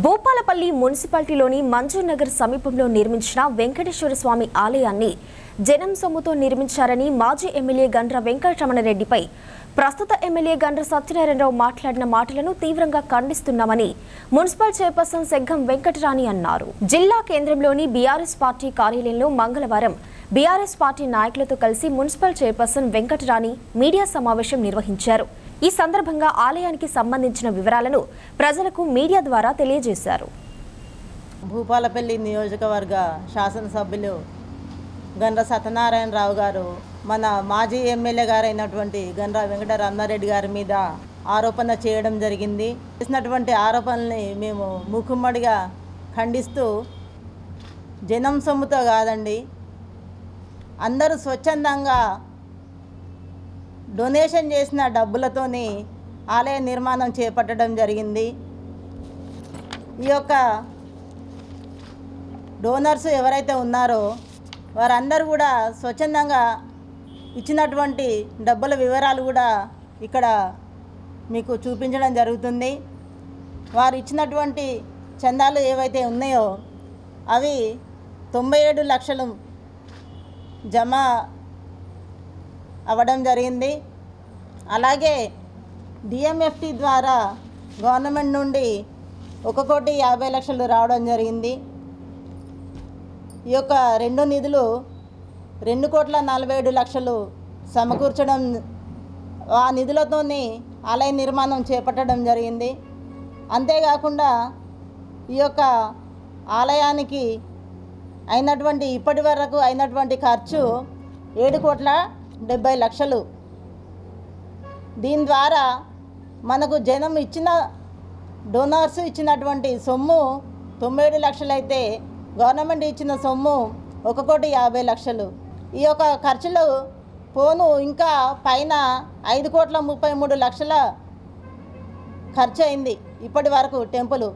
భూపాలపల్లి మున్సిపాలిటీలోని మంజూర్ నగర్ సమీపంలో నిర్మించిన వెంకటేశ్వర స్వామి ఆలయాన్ని జనం సొమ్ముతో నిర్మించారని మాజీ ఎమ్మెల్యే గండ్ర వెంకటరమణారెడ్డిపై ప్రస్తుత ఎమ్మెల్యే గండ్ర సత్యనారాయణరావు మాట్లాడిన మాటలను తీవ్రంగా ఖండిస్తున్నామని మున్సిపల్ చైర్పర్సన్ సెగ్గం వెంకటరాణి అన్నారు. జిల్లా కేంద్రంలోని బీఆర్ఎస్ పార్టీ కార్యాలయంలో మంగళవారం బీఆర్ఎస్ పార్టీ నాయకులతో కలిసి మున్సిపల్ చైర్పర్సన్ వెంకటరాణి మీడియా సమావేశం నిర్వహించారు. ఈ సందర్భంగా ఆలయానికి సంబంధించిన వివరాలను ప్రజలకు మీడియా ద్వారా తెలియజేశారు. భూపాలపల్లి నియోజకవర్గ శాసనసభ్యులు గండ్ర సత్యనారాయణరావు గారు మన మాజీ ఎమ్మెల్యే గారైనటువంటి గండ్ర వెంకటరమణారెడ్డి గారి మీద ఆరోపణ చేయడం జరిగింది. చేసినటువంటి ఆరోపణల్ని మేము మూకుమ్మడిగా ఖండిస్తూ, జనం సొమ్ముతో కాదండి, అందరూ స్వచ్ఛందంగా డొనేషన్ చేసిన డబ్బులతోని ఆలయ నిర్మాణం చేపట్టడం జరిగింది. ఈ యొక్క డోనర్స్ ఎవరైతే ఉన్నారో వారందరూ కూడా స్వచ్ఛందంగా ఇచ్చినటువంటి డబ్బుల వివరాలు కూడా ఇక్కడ మీకు చూపించడం జరుగుతుంది. వారు ఇచ్చినటువంటి చందాలు ఏవైతే ఉన్నాయో అవి 97 లక్షలు జమ అవ్వడం జరిగింది. అలాగే డిఎంఎఫ్టి ద్వారా గవర్నమెంట్ నుండి 1,50,00,000 రావడం జరిగింది. ఈ యొక్క రెండు నిధులు 2,47,00,000 సమకూర్చడం, ఆ నిధులతోని ఆలయ నిర్మాణం చేపట్టడం జరిగింది. అంతేకాకుండా ఈ యొక్క ఆలయానికి అయినటువంటి ఇప్పటి వరకు అయినటువంటి ఖర్చు 7,70,00,000. దీని ద్వారా మనకు జనం ఇచ్చిన డోనర్స్ ఇచ్చినటువంటి సొమ్ము 97 లక్షలు అయితే గవర్నమెంట్ ఇచ్చిన సొమ్ము 1,50,00,000. ఈ యొక్క ఖర్చులు పోను ఇంకా పైన 5,33,00,000 ఖర్చు అయింది ఇప్పటి వరకు టెంపుల్.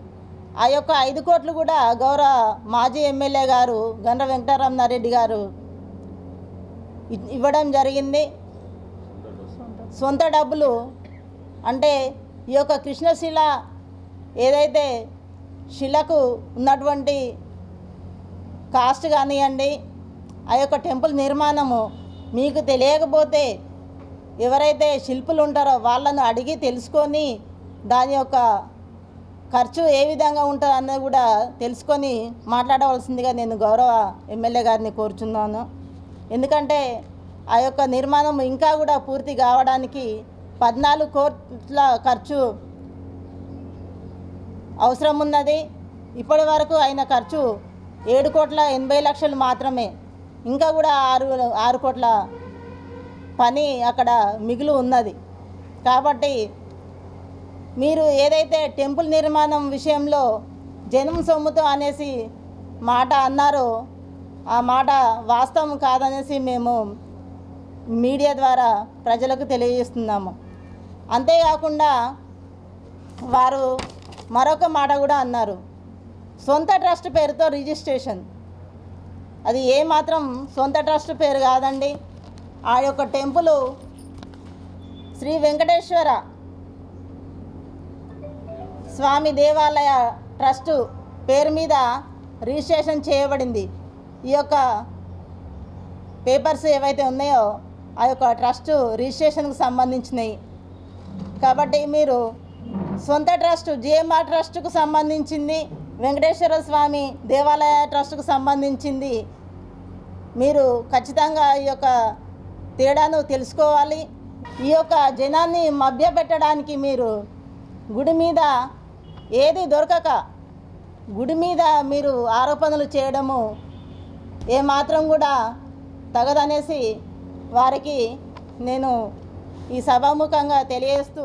ఆ యొక్క 5 కోట్లు కూడా గౌరవ మాజీ ఎమ్మెల్యే గారు గండ్ర వెంకటరమణారెడ్డి గారు ఇవ్వడం జరిగింది. సొంత డబ్బులు అంటే ఈ యొక్క కృష్ణశిల ఏదైతే శిలకు ఉన్నటువంటి కాస్ట్ కానివ్వండి, ఆ యొక్క టెంపుల్ నిర్మాణము మీకు తెలియకపోతే ఎవరైతే శిల్పులు ఉంటారో వాళ్ళను అడిగి తెలుసుకొని దాని యొక్క ఖర్చు ఏ విధంగా ఉంటుందో అన్నది కూడా తెలుసుకొని మాట్లాడవలసిందిగా నేను గౌరవ ఎమ్మెల్యే గారిని కోరుచున్నాను. ఎందుకంటే ఆ యొక్క నిర్మాణం ఇంకా కూడా పూర్తి కావడానికి 14 కోట్ల ఖర్చు అవసరం ఉన్నది. ఇప్పటి వరకు అయిన ఖర్చు 7,80,00,000 మాత్రమే. ఇంకా కూడా 6 కోట్ల పని అక్కడ మిగులు ఉన్నది. కాబట్టి మీరు ఏదైతే టెంపుల్ నిర్మాణం విషయంలో జనం సొమ్ముతో అనేసి మాట అన్నారో ఆ మాట వాస్తవం కాదనేసి మేము మీడియా ద్వారా ప్రజలకు తెలియజేస్తున్నాము. అంతేకాకుండా వారు మరొక మాట కూడా అన్నారు, సొంత ట్రస్ట్ పేరుతో రిజిస్ట్రేషన్. అది ఏమాత్రం సొంత ట్రస్ట్ పేరు కాదండి. ఆ యొక్క టెంపుల్ శ్రీ వెంకటేశ్వర స్వామి దేవాలయ ట్రస్టు పేరు మీద రిజిస్ట్రేషన్ చేయబడింది. ఈ యొక్క పేపర్స్ ఏవైతే ఉన్నాయో ఆ యొక్క ట్రస్టు రిజిస్ట్రేషన్కి సంబంధించినవి. కాబట్టి మీరు సొంత ట్రస్టు జిఎంఆర్ ట్రస్టుకు సంబంధించింది, వెంకటేశ్వర స్వామి దేవాలయ ట్రస్టుకు సంబంధించింది. మీరు ఖచ్చితంగా ఈ యొక్క తేడాను తెలుసుకోవాలి. ఈ యొక్క జనాన్ని మభ్యపెట్టడానికి మీరు గుడి మీద ఏది దొరకక గుడి మీద మీరు ఆరోపణలు చేయడము ఏమాత్రం కూడా తగదనేసి వారికి నేను ఈ సభాముఖంగా తెలియజేస్తూ